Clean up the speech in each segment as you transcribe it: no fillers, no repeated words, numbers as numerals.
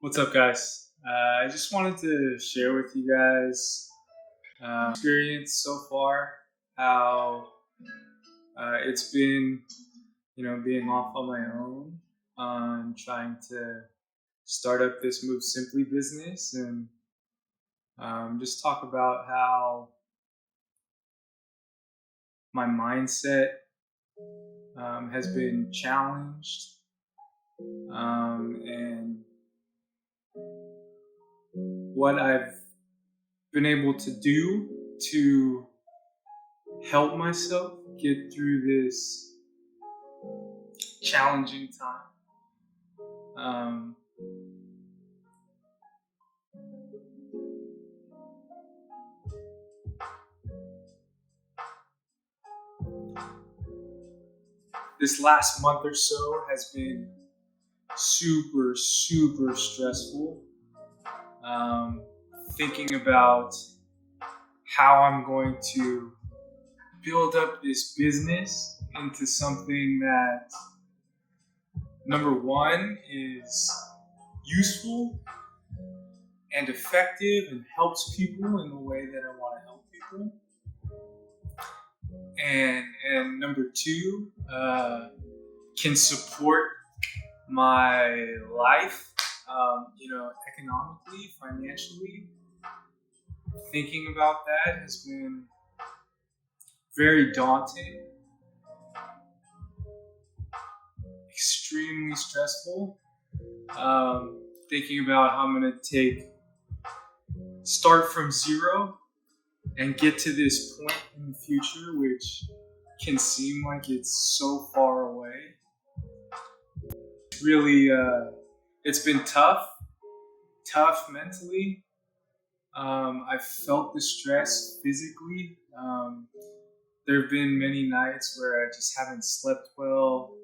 What's up, guys? I just wanted to share with you guys experience so far, how it's been, being off on my own, trying to start up this Move Simply business, and just talk about how my mindset has been challenged, and what I've been able to do to help myself get through this challenging time. Um, this last month or so has been super, super stressful. Um, Thinking about how I'm going to build up this business into something that, number one, is useful and effective and helps people in the way that I want to help people. And number two, can support my life, economically, financially. Thinking about that has been very daunting, extremely stressful. Thinking about how I'm going to start from zero and get to this point in the future, which can seem like it's so far away. Really, it's been tough mentally. I've felt the stress physically. There have been many nights where I just haven't slept well.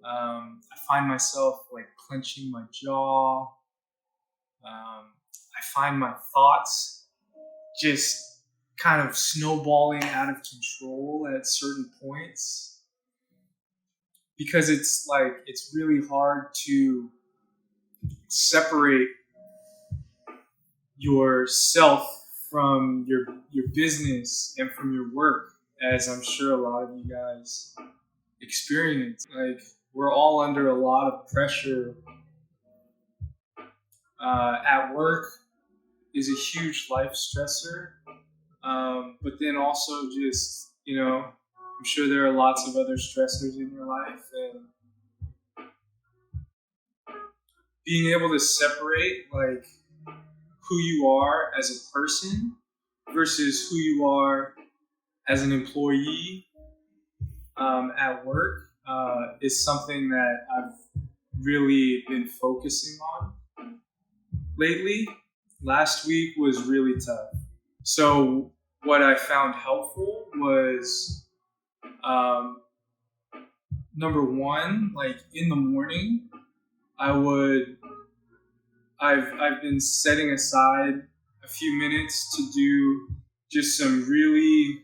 I find myself like clenching my jaw. I find my thoughts just kind of snowballing out of control at certain points, because it's really hard to separate yourself from your business and from your work, as I'm sure a lot of you guys experience. Like, we're all under a lot of pressure. At work is a huge life stressor, but then also just, I'm sure there are lots of other stressors in your life, and being able to separate like who you are as a person versus who you are as an employee at work is something that I've really been focusing on lately. Last week was really tough. So what I found helpful was, number one, like in the morning, I've been setting aside a few minutes to do just some really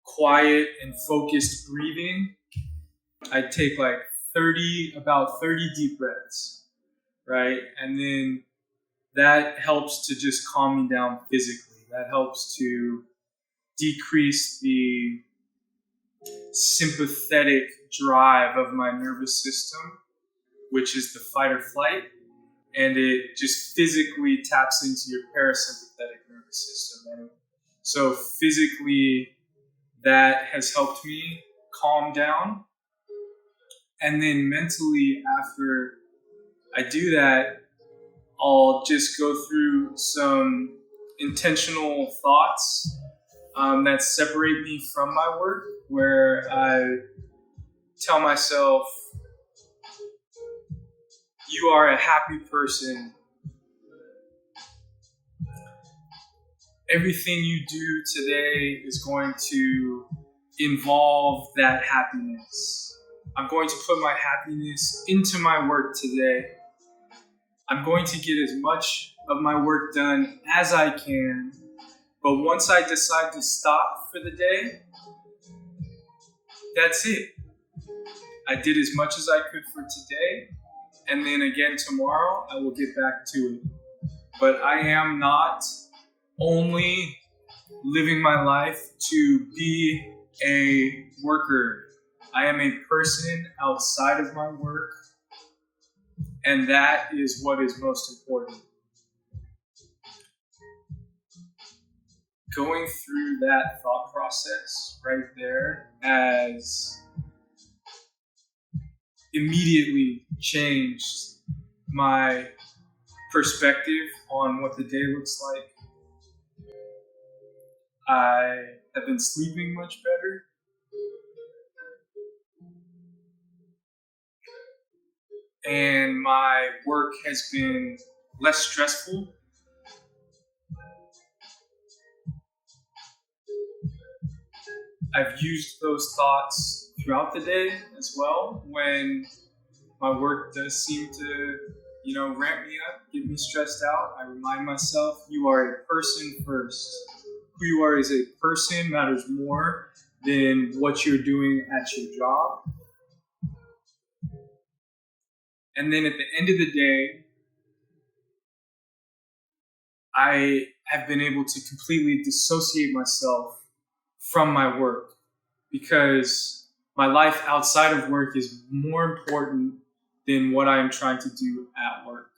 quiet and focused breathing. I take like about 30 deep breaths, right? And then that helps to just calm me down physically. That helps to decrease the sympathetic drive of my nervous system, which is the fight or flight, and it just physically taps into your parasympathetic nervous system. And so physically, that has helped me calm down. And then mentally, after I do that, I'll just go through some intentional thoughts that separate me from my work, where I tell myself, you are a happy person. Everything you do today is going to involve that happiness. I'm going to put my happiness into my work today. I'm going to get as much of my work done as I can. But once I decide to stop for the day, that's it. I did as much as I could for today. and then again tomorrow, I will get back to it. But I am not only living my life to be a worker. I am a person outside of my work, and that is what is most important. Going through that thought process right there has immediately changed my perspective on what the day looks like. I have been sleeping much better. And my work has been less stressful. I've used those thoughts throughout the day as well when my work does seem to, ramp me up, get me stressed out. I remind myself, you are a person first. Who you are as a person matters more than what you're doing at your job. And then at the end of the day, I have been able to completely dissociate myself from my work because my life outside of work is more important than what I am trying to do at work.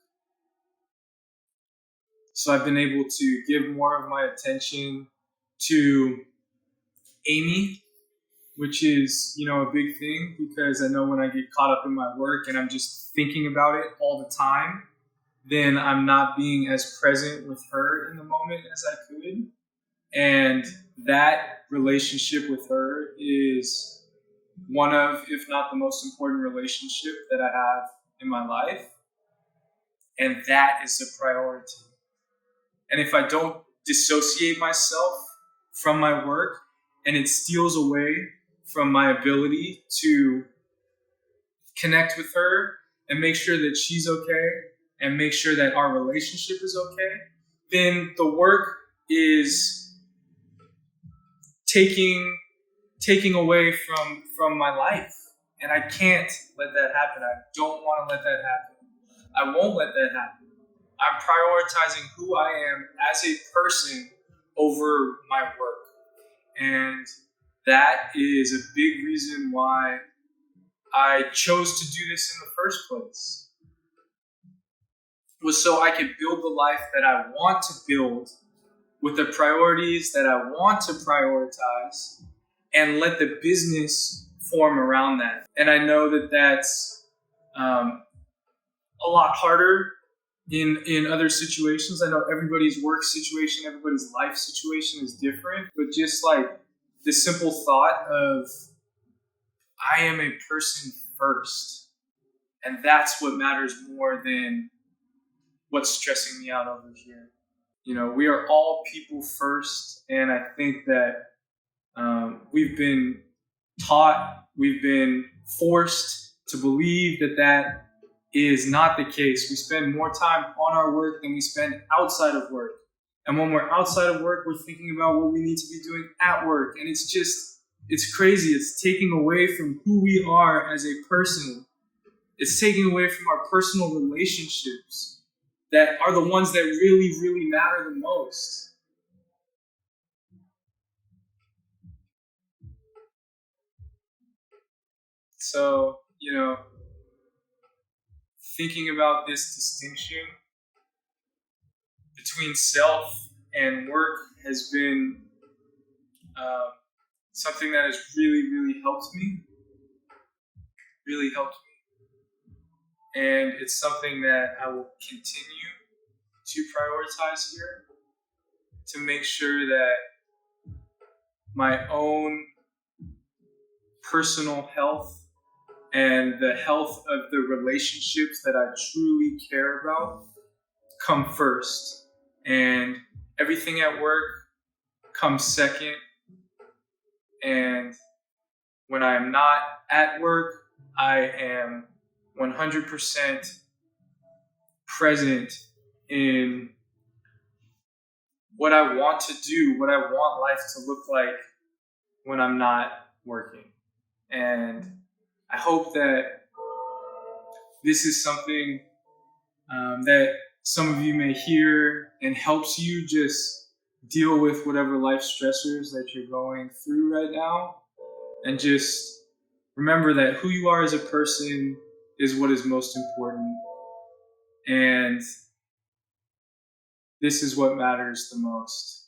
So I've been able to give more of my attention to Amy, which is, a big thing because I know when I get caught up in my work and I'm just thinking about it all the time, then I'm not being as present with her in the moment as I could. And that relationship with her is one of, if not the most important relationship that I have in my life. And that is a priority. And if I don't dissociate myself from my work and it steals away from my ability to connect with her and make sure that she's okay and make sure that our relationship is okay, then the work is taking away from my life. And I can't let that happen. I don't want to let that happen. I won't let that happen. I'm prioritizing who I am as a person over my work. And that is a big reason why I chose to do this in the first place. Was so I could build the life that I want to build with the priorities that I want to prioritize and let the business form around that. And I know that that's a lot harder in other situations. I know everybody's work situation, everybody's life situation is different, but just like the simple thought of I am a person first, and that's what matters more than what's stressing me out over here. We are all people first, and I think that we've been taught, we've been forced to believe that is not the case. We spend more time on our work than we spend outside of work. And when we're outside of work, we're thinking about what we need to be doing at work. And it's crazy. It's taking away from who we are as a person. It's taking away from our personal relationships that are the ones that really, really matter the most. So, thinking about this distinction between self and work has been something that has really, really helped me. Really helped me. And it's something that I will continue to prioritize here to make sure that my own personal health and the health of the relationships that I truly care about come first. And everything at work comes second. And when I'm not at work, I am 100% present in what I want to do, what I want life to look like when I'm not working. And I hope that this is something that some of you may hear and helps you just deal with whatever life stressors that you're going through right now. And just remember that who you are as a person is what is most important. And this is what matters the most.